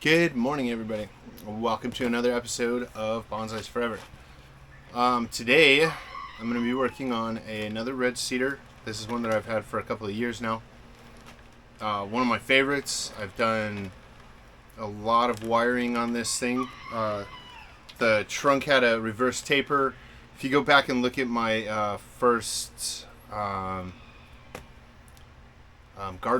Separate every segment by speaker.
Speaker 1: Good morning, everybody. Welcome to another episode of Bonsais Forever. Today, I'm going to be working on another Red Cedar. This is one that I've had for a couple of years now. One of my favorites. I've done a lot of wiring on this thing. The trunk had a reverse taper. If you go back and look at my first garden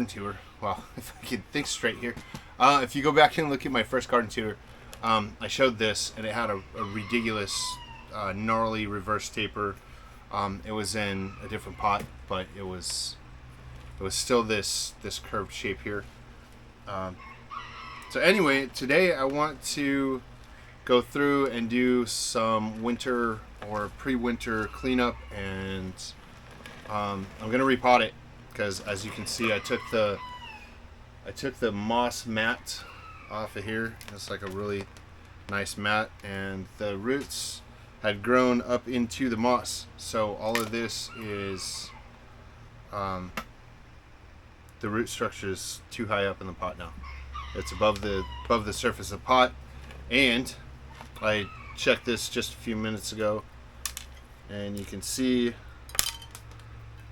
Speaker 1: tour, well, if I can think straight here. If you go back and look at my first garden tour, I showed this, and it had a ridiculous, gnarly reverse taper. It was in a different pot, but it was still this curved shape here. So anyway, today I want to go through and do some winter or pre-winter cleanup, and I'm gonna repot it because, as you can see, I took the moss mat off of here. It's like a really nice mat, and the roots had grown up into the moss. So all of this is the root structure is too high up in the pot now. It's above the surface of the pot, and I checked this just a few minutes ago, and you can see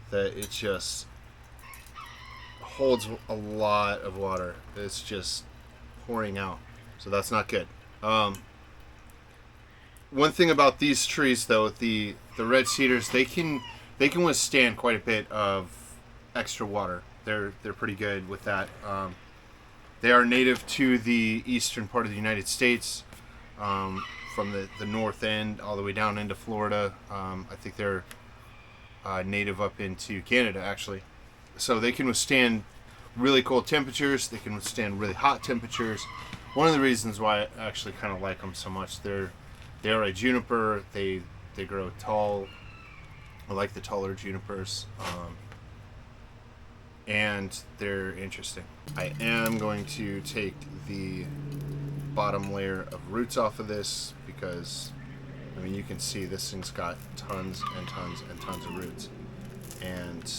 Speaker 1: that it just holds a lot of water. It's just pouring out, so that's not good. One thing about these trees, though, the red cedars, they can withstand quite a bit of extra water. They're pretty good with that. They are native to the eastern part of the United States, from the north end all the way down into Florida. I think they're native up into Canada, actually. So they can withstand really cold temperatures. They can withstand really hot temperatures. One of the reasons why I actually kind of like them so much, they are a juniper. They grow tall. I like the taller junipers, and they're interesting. I am going to take the bottom layer of roots off of this because, I mean, you can see this thing's got tons and tons and tons of roots. And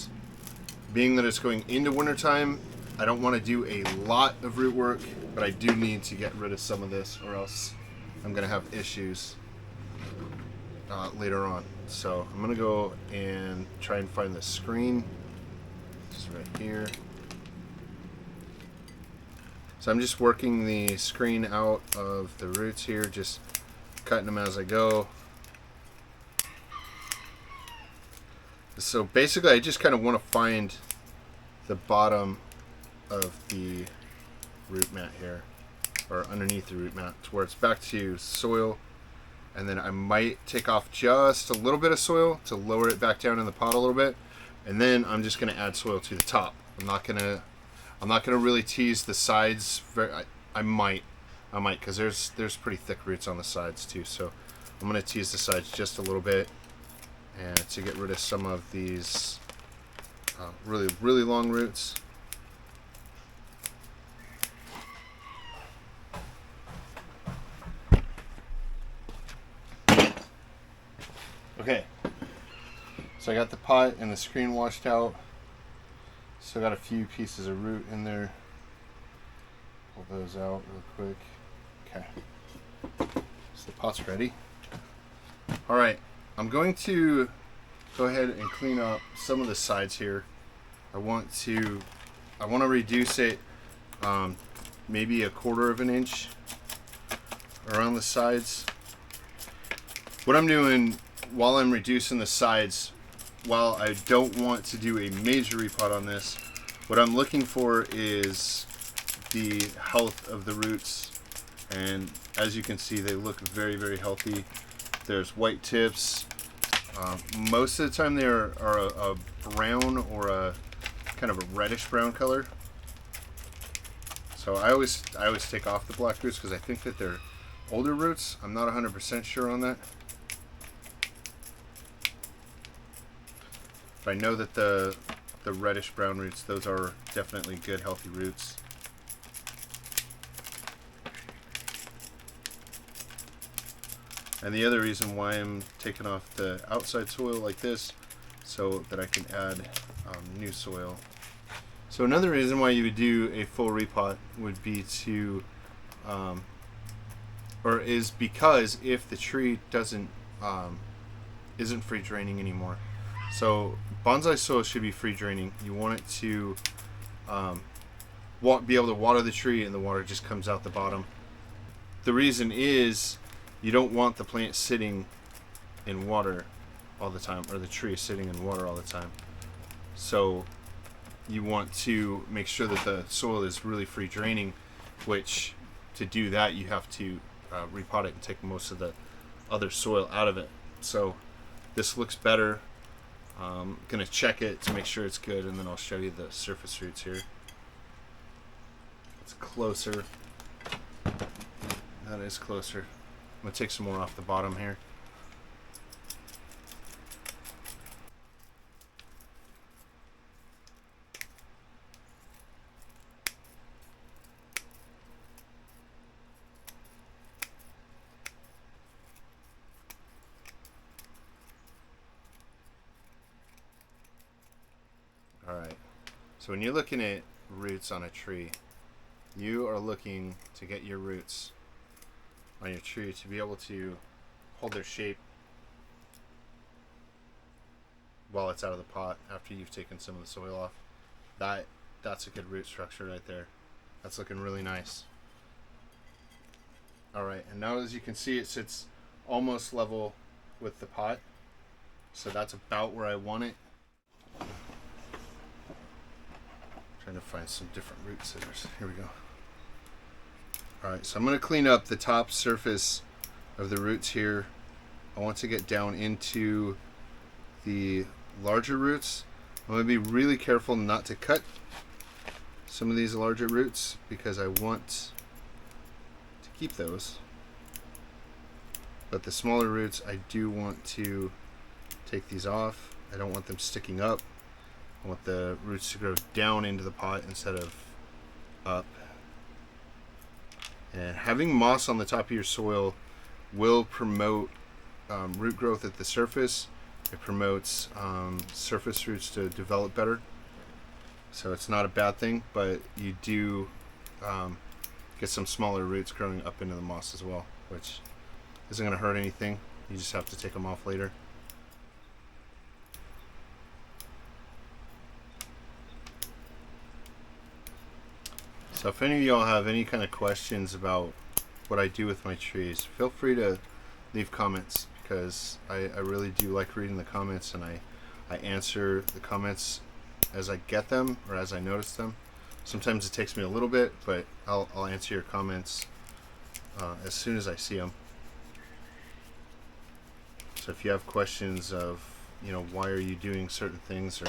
Speaker 1: being that it's going into wintertime, I don't want to do a lot of root work, but I do need to get rid of some of this, or else I'm going to have issues later on. So I'm going to go and try and find the screen. Just right here. So I'm just working the screen out of the roots here, just cutting them as I go. So basically, I just kind of want to find the bottom of the root mat here, or underneath the root mat, to where it's back to soil, and then I might take off just a little bit of soil to lower it back down in the pot a little bit, and then I'm just going to add soil to the top. I'm not gonna really tease the sides. I might, because there's pretty thick roots on the sides too. So I'm going to tease the sides just a little bit, and to get rid of some of these really long roots. Okay, so I got the pot and the screen washed out. Still got a few pieces of root in there. Pull those out real quick. Okay, so the pot's ready. All right, I'm going to go ahead and clean up some of the sides here. I want to reduce it maybe 1/4 of an inch around the sides. What I'm doing while I'm reducing the sides, while I don't want to do a major repot on this, what I'm looking for is the health of the roots. And as you can see, they look very, very healthy. There's white tips. Most of the time they are a brown or a kind of a reddish brown color. So I always take off the black roots because I think that they're older roots. I'm not 100% sure on that. But I know that the reddish brown roots, those are definitely good, healthy roots. And the other reason why I'm taking off the outside soil like this, so that I can add new soil. So another reason why you would do a full repot would be to or is because if the tree isn't free draining anymore. So bonsai soil should be free draining. You want it to be able to water the tree, and the water just comes out the bottom. The reason is you don't want the plant sitting in water all the time, or the tree sitting in water all the time. So you want to make sure that the soil is really free draining, which to do that you have to repot it and take most of the other soil out of it. So this looks better. I'm gonna check it to make sure it's good, and then I'll show you the surface roots here. It's closer. That is closer. I'm gonna take some more off the bottom here. Alright, so when you're looking at roots on a tree, you are looking to get your roots on your tree to be able to hold their shape while it's out of the pot after you've taken some of the soil off. That's a good root structure right there. That's looking really nice. Alright, and now as you can see, it sits almost level with the pot. So that's about where I want it. Trying to find some different root scissors. Here we go. Alright, so I'm going to clean up the top surface of the roots here. I want to get down into the larger roots. I'm going to be really careful not to cut some of these larger roots because I want to keep those. But the smaller roots, I do want to take these off. I don't want them sticking up. I want the roots to grow down into the pot instead of up. And having moss on the top of your soil will promote root growth at the surface. It promotes surface roots to develop better. So it's not a bad thing, but you do get some smaller roots growing up into the moss as well, which isn't going to hurt anything. You just have to take them off later. So if any of y'all have any kind of questions about what I do with my trees, feel free to leave comments, because I really do like reading the comments, and I answer the comments as I get them or as I notice them. Sometimes it takes me a little bit, but I'll answer your comments as soon as I see them. So if you have questions of, you know, why are you doing certain things,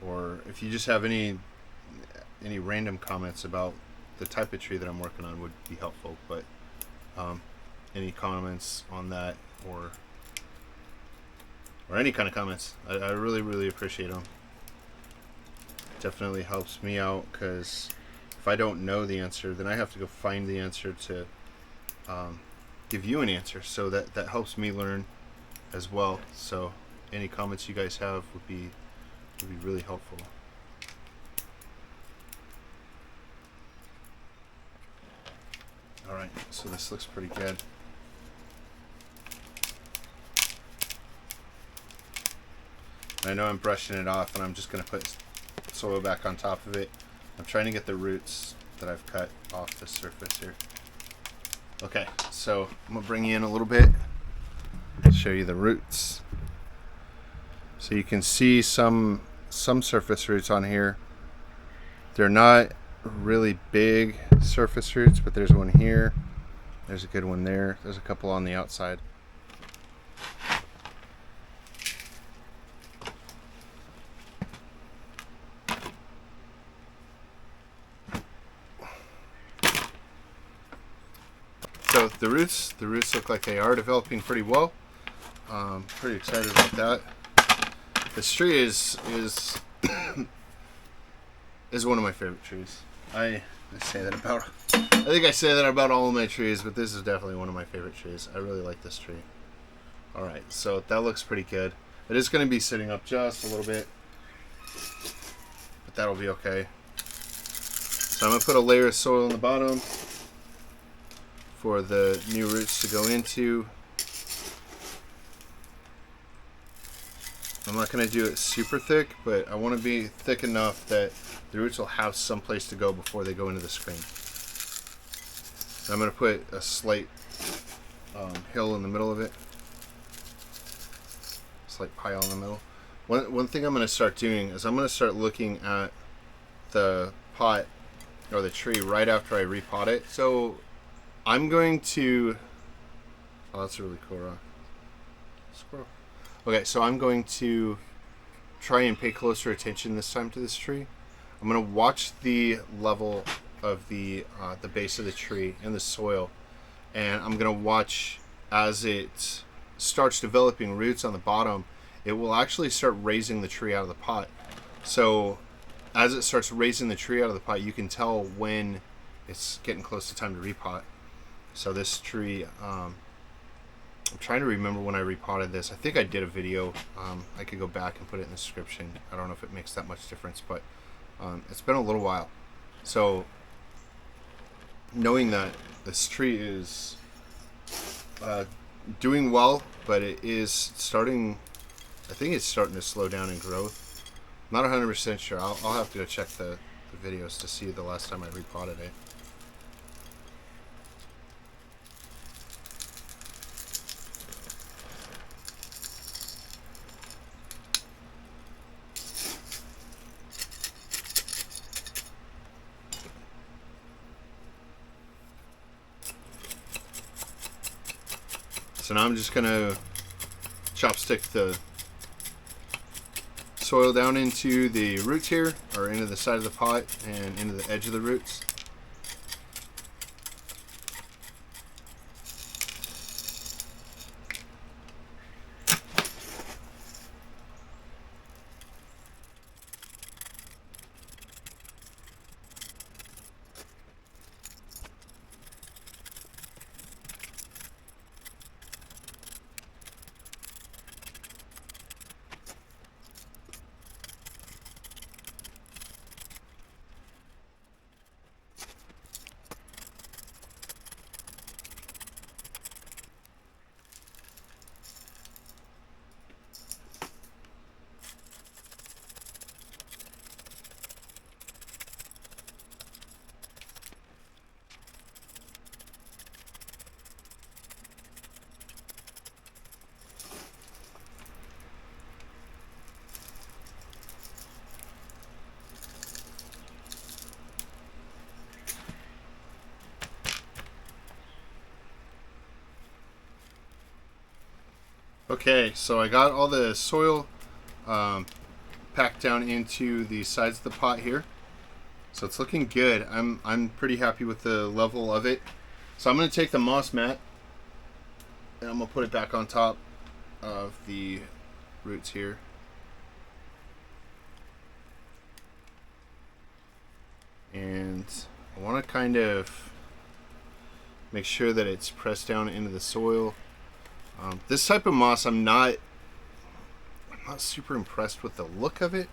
Speaker 1: or if you just have any random comments about the type of tree that I'm working on would be helpful. But any comments on that, or any kind of comments, I really appreciate them. Definitely helps me out, because if I don't know the answer, then I have to go find the answer to give you an answer. So that helps me learn as well. So any comments you guys have would be really helpful. Alright, so this looks pretty good. I know I'm brushing it off, and I'm just going to put soil back on top of it. I'm trying to get the roots that I've cut off the surface here. Okay, so I'm going to bring you in a little bit, show you the roots. So you can see some surface roots on here. They're not really big surface roots, but there's one here, there's a good one there, there's a couple on the outside. So the roots look like they are developing pretty well. Pretty excited about that. This tree is one of my favorite trees. I say that about, I think I say that about all of my trees, but this is definitely one of my favorite trees. I really like this tree. Alright, so that looks pretty good. It is going to be sitting up just a little bit, but that'll be okay. So I'm going to put a layer of soil on the bottom. for the new roots to go into. I'm not going to do it super thick, but I want to be thick enough that the roots will have some place to go before they go into the screen. I'm going to put a slight hill in the middle of it. Slight pile in the middle. One thing I'm going to start doing is I'm going to start looking at the pot or the tree right after I repot it. So I'm going to... Oh, that's a really cool rock. Squirrel. Okay, so I'm going to try and pay closer attention this time to this tree. I'm going to watch the level of the base of the tree and the soil, and I'm going to watch as it starts developing roots on the bottom. It will actually start raising the tree out of the pot. So as it starts raising the tree out of the pot, you can tell when it's getting close to time to repot. So this tree, I'm trying to remember when I repotted this. I think I did a video. I could go back and put it in the description. I don't know if it makes that much difference, but it's been a little while. So knowing that this tree is doing well, but it is starting, I think it's starting to slow down in growth. I'm not 100% sure. I'll have to go check the videos to see the last time I repotted it. So now I'm just gonna chopstick the soil down into the roots here, or into the side of the pot and into the edge of the roots. Okay, so I got all the soil packed down into the sides of the pot here. So it's looking good. I'm pretty happy with the level of it. So I'm going to take the moss mat and I'm going to put it back on top of the roots here. And I want to kind of make sure that it's pressed down into the soil. This type of moss, I'm not super impressed with the look of it,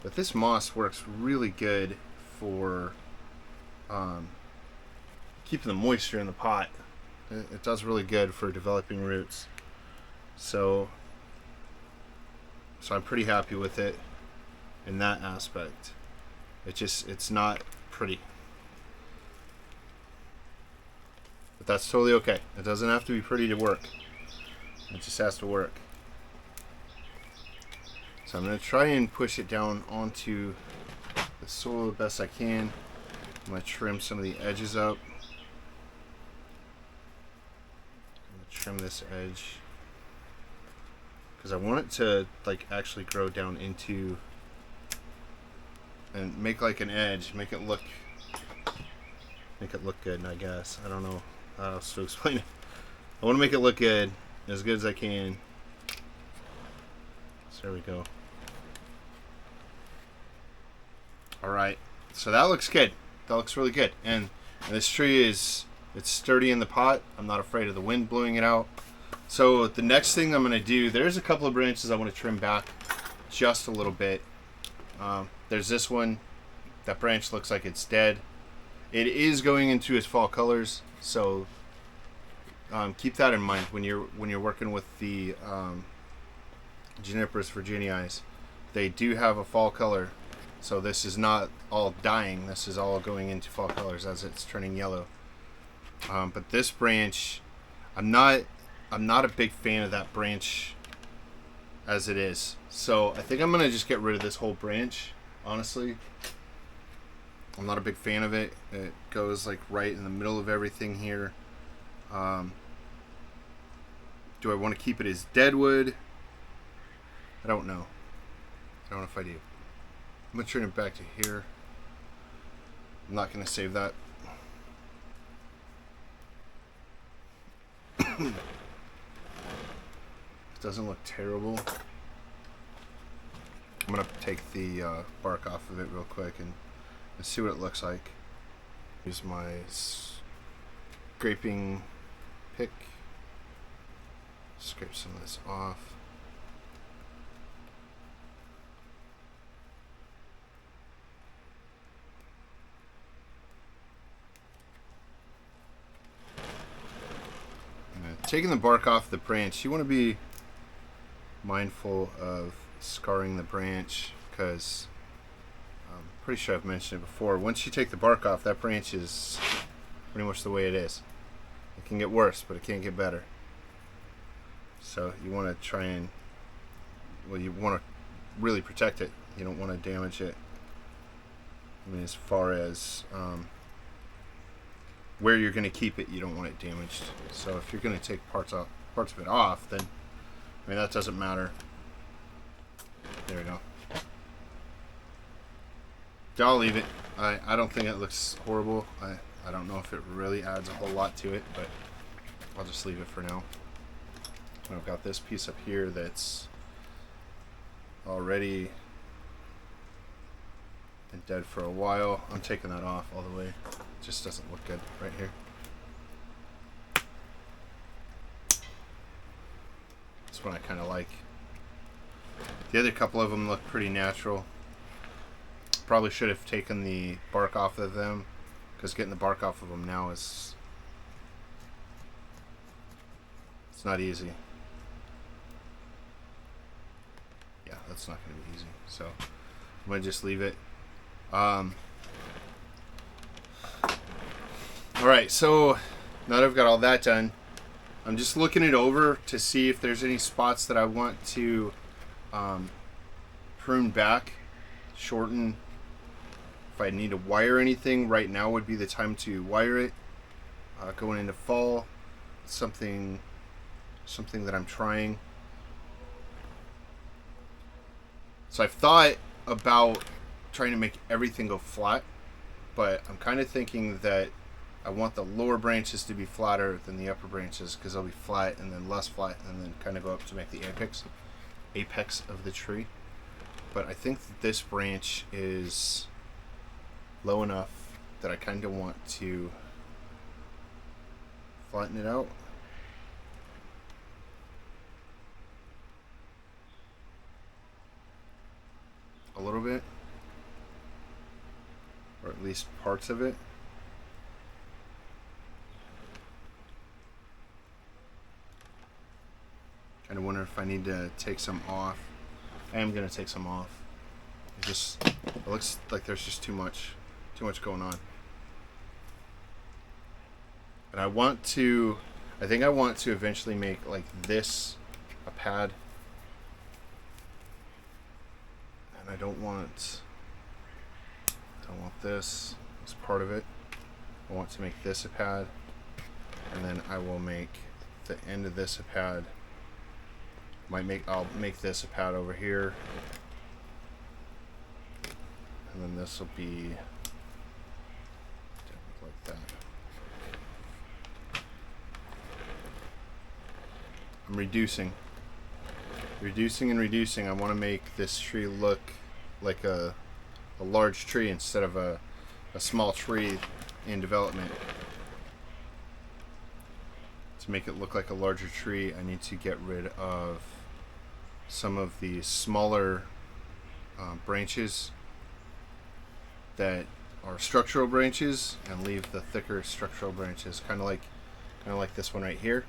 Speaker 1: but this moss works really good for keeping the moisture in the pot. It does really good for developing roots. So I'm pretty happy with it in that aspect. It's not pretty. But that's totally okay. It doesn't have to be pretty to work. It just has to work. So I'm going to try and push it down onto the soil the best I can. I'm going to trim some of the edges up. I'm going to trim this edge because I want it to like actually grow down into and make like an edge, make it look good, I guess. I don't know how else to explain it. I want to make it look good as I can. So there we go. Alright, so that looks good. That looks really good. And this tree it's sturdy in the pot. I'm not afraid of the wind blowing it out. So the next thing I'm going to do, there's a couple of branches I want to trim back just a little bit. There's this one. That branch looks like it's dead. It is going into its fall colors, so keep that in mind when you're working with the Juniperus virginii. They do have a fall color, so this is not all dying. This is all going into fall colors as it's turning yellow. But this branch, I'm not a big fan of that branch as it is. So I think I'm gonna just get rid of this whole branch. Honestly, I'm not a big fan of it. It goes like right in the middle of everything here. Do I want to keep it as deadwood? I don't know. I don't know if I do. I'm gonna turn it back to here. I'm not gonna save that. It doesn't look terrible. I'm gonna take the bark off of it real quick and see what it looks like. Use my scraping pick. Scrape some of this off. Taking the bark off the branch, you want to be mindful of scarring the branch, because I'm pretty sure I've mentioned it before. Once you take the bark off, that branch is pretty much the way it is. It can get worse, but it can't get better. So you want to try and, well, you want to really protect it. You don't want to damage it. I mean, as far as where you're going to keep it, you don't want it damaged. So if you're going to take parts of it off, then, I mean, that doesn't matter. There we go. I'll leave it. I don't think it looks horrible. I don't know if it really adds a whole lot to it, but I'll just leave it for now. And I've got this piece up here that's already been dead for a while. I'm taking that off all the way. It just doesn't look good right here. This one I kind of like. The other couple of them look pretty natural. Probably should have taken the bark off of them, because getting the bark off of them now is, it's not easy. Yeah, that's not going to be easy. So I'm going to just leave it. Alright, so now that I've got all that done, I'm just looking it over to see if there's any spots that I want to prune back, shorten. If I need to wire anything, right now would be the time to wire it. Going into fall, something that I'm trying. So I've thought about trying to make everything go flat, but I'm kind of thinking that I want the lower branches to be flatter than the upper branches, because they'll be flat and then less flat and then kind of go up to make the apex of the tree. But I think that this branch is low enough that I kind of want to flatten it out. A little bit, or at least parts of it. Kind of wonder if I need to take some off. I am going to take some off. It looks like there's just too much going on. And I think I want to eventually make like this a pad. And I don't want this as part of it. I want to make this a pad, and then I will make the end of this a pad. I'll make this a pad over here, and then this will be like that. I'm reducing. I want to make this tree look like a large tree instead of a small tree in development. To make it look like a larger tree, I need to get rid of some of the smaller branches that are structural branches and leave the thicker structural branches, kind of like Kind of like this one right here.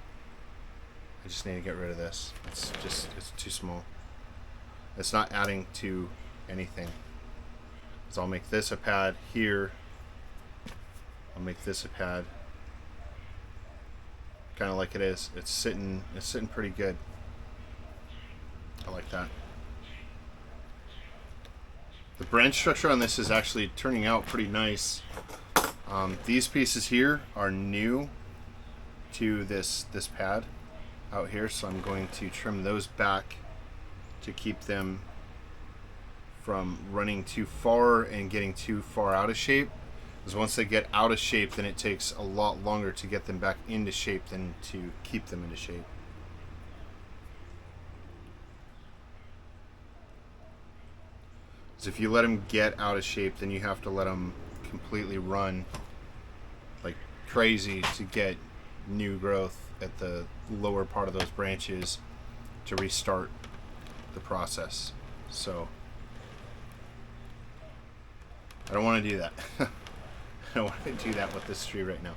Speaker 1: I just need to get rid of this. It's too small. It's not adding to anything. So I'll make this a pad here. I'll make this a pad. Kind of like it is. It's sitting pretty good. I like that. The branch structure on this is actually turning out pretty nice. These pieces here are new to this pad out here, so I'm going to trim those back to keep them from running too far and getting too far out of shape. Because once they get out of shape, then it takes a lot longer to get them back into shape than to keep them into shape. So if you let them get out of shape, then you have to let them completely run like crazy to get new growth at the lower part of those branches to restart the process. So I don't want to do that. I don't want to do that with this tree right now.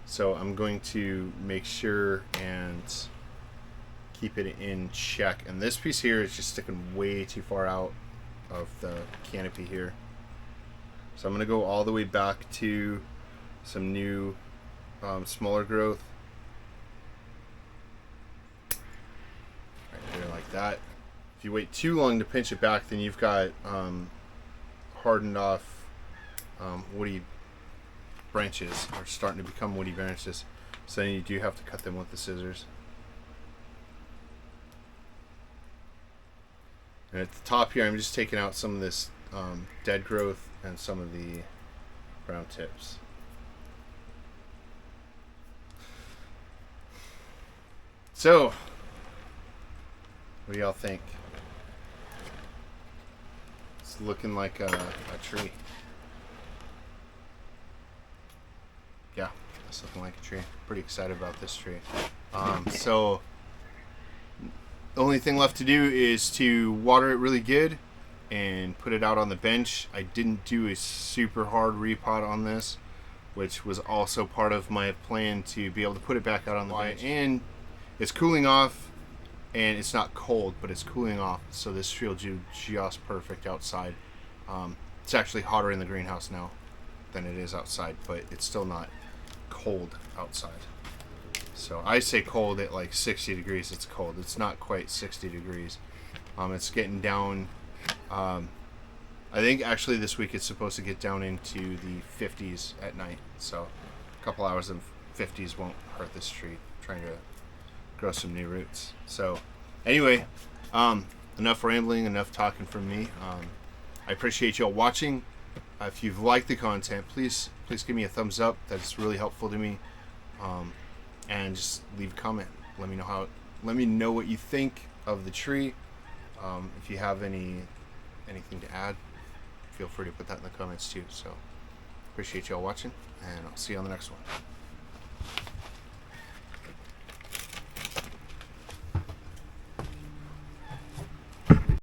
Speaker 1: So I'm going to make sure and keep it in check. And this piece here is just sticking way too far out of the canopy here. So I'm going to go all the way back to some new smaller growth. Right there like that. If you wait too long to pinch it back, then you've got hardened off woody branches, are starting to become woody branches. So then you do have to cut them with the scissors. And at the top here, I'm just taking out some of this dead growth and some of the brown tips. So, what do y'all think? It's looking like a tree. Yeah, it's looking like a tree. Pretty excited about this tree. So, the only thing left to do is to water it really good and put it out on the bench. I didn't do a super hard repot on this, which was also part of my plan to be able to put it back out on the bench. And it's cooling off, and it's not cold, but it's cooling off, so this tree will do just perfect outside. It's actually hotter in the greenhouse now than it is outside, but it's still not cold outside. So I say cold at like 60 degrees. It's cold. It's not quite 60 degrees. It's getting down. I think actually this week it's supposed to get down into the 50s at night. So a couple hours of 50s won't hurt this tree. I'm trying to grow some new roots. So anyway, enough rambling, enough talking from me. I appreciate y'all watching. If you've liked the content, please give me a thumbs up. That's really helpful to me. And just leave a comment. Let me know what you think of the tree. If you have anything to add, feel free to put that in the comments too. So appreciate y'all watching, and I'll see you on the next one.